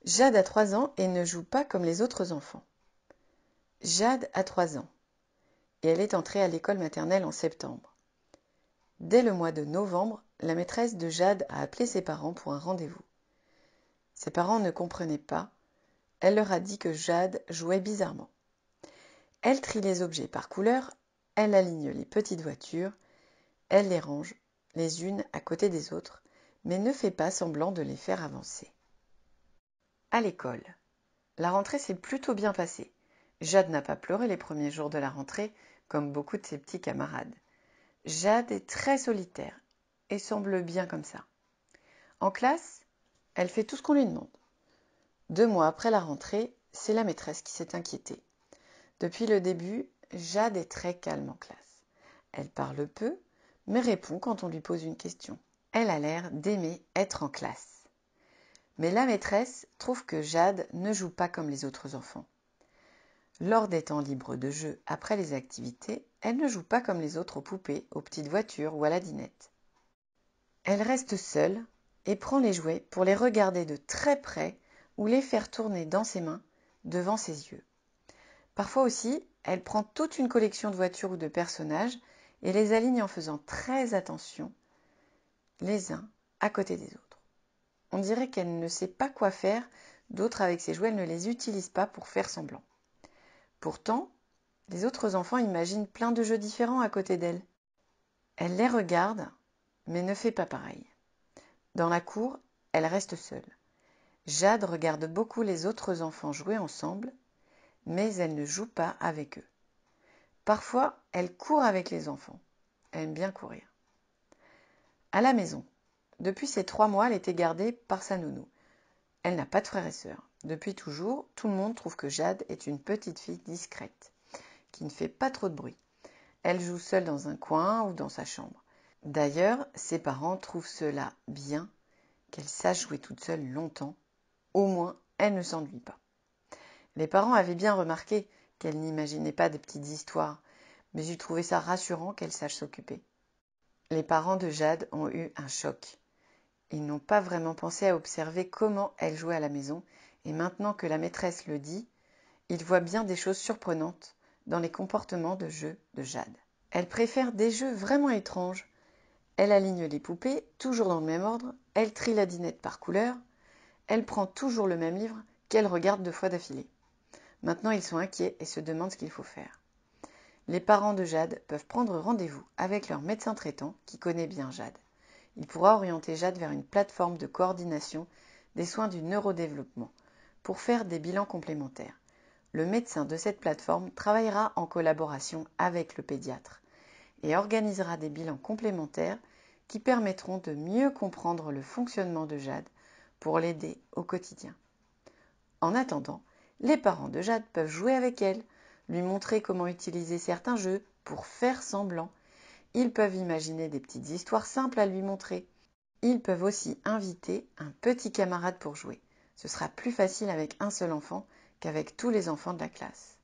Jade a 3 ans et ne joue pas comme les autres enfants. Jade a 3 ans et elle est entrée à l'école maternelle en septembre. Dès le mois de novembre, la maîtresse de Jade a appelé ses parents pour un rendez-vous. Ses parents ne comprenaient pas. Elle leur a dit que Jade jouait bizarrement. Elle trie les objets par couleur, elle aligne les petites voitures, elle les range les unes à côté des autres, mais ne fait pas semblant de les faire avancer. À l'école, la rentrée s'est plutôt bien passée. Jade n'a pas pleuré les premiers jours de la rentrée, comme beaucoup de ses petits camarades. Jade est très solitaire et semble bien comme ça. En classe, elle fait tout ce qu'on lui demande. 2 mois après la rentrée, c'est la maîtresse qui s'est inquiétée. Depuis le début, Jade est très calme en classe. Elle parle peu, mais répond quand on lui pose une question. Elle a l'air d'aimer être en classe. Mais la maîtresse trouve que Jade ne joue pas comme les autres enfants. Lors des temps libres de jeu après les activités, elle ne joue pas comme les autres aux poupées, aux petites voitures ou à la dinette. Elle reste seule et prend les jouets pour les regarder de très près ou les faire tourner dans ses mains devant ses yeux. Parfois aussi, elle prend toute une collection de voitures ou de personnages et les aligne en faisant très attention les uns à côté des autres. On dirait qu'elle ne sait pas quoi faire d'autre avec ses jouets, elle ne les utilise pas pour faire semblant. Pourtant, les autres enfants imaginent plein de jeux différents à côté d'elle. Elle les regarde, mais ne fait pas pareil. Dans la cour, elle reste seule. Jade regarde beaucoup les autres enfants jouer ensemble, mais elle ne joue pas avec eux. Parfois, elle court avec les enfants. Elle aime bien courir. À la maison, depuis ses 3 mois, elle était gardée par sa nounou. Elle n'a pas de frères et sœurs. Depuis toujours, tout le monde trouve que Jade est une petite fille discrète, qui ne fait pas trop de bruit. Elle joue seule dans un coin ou dans sa chambre. D'ailleurs, ses parents trouvent cela bien, qu'elle sache jouer toute seule longtemps. Au moins, elle ne s'ennuie pas. Les parents avaient bien remarqué qu'elle n'imaginait pas des petites histoires, mais ils trouvaient ça rassurant qu'elle sache s'occuper. Les parents de Jade ont eu un choc. Ils n'ont pas vraiment pensé à observer comment elle jouait à la maison, et maintenant que la maîtresse le dit, ils voient bien des choses surprenantes dans les comportements de jeu de Jade. Elle préfère des jeux vraiment étranges. Elle aligne les poupées, toujours dans le même ordre, elle trie la dinette par couleur, elle prend toujours le même livre qu'elle regarde 2 fois d'affilée. Maintenant, ils sont inquiets et se demandent ce qu'il faut faire. Les parents de Jade peuvent prendre rendez-vous avec leur médecin traitant qui connaît bien Jade. Il pourra orienter Jade vers une plateforme de coordination des soins du neurodéveloppement pour faire des bilans complémentaires. Le médecin de cette plateforme travaillera en collaboration avec le pédiatre et organisera des bilans complémentaires qui permettront de mieux comprendre le fonctionnement de Jade pour l'aider au quotidien. En attendant, les parents de Jade peuvent jouer avec elle, lui montrer comment utiliser certains jeux pour faire semblant. Ils peuvent imaginer des petites histoires simples à lui montrer. Ils peuvent aussi inviter un petit camarade pour jouer. Ce sera plus facile avec un seul enfant qu'avec tous les enfants de la classe.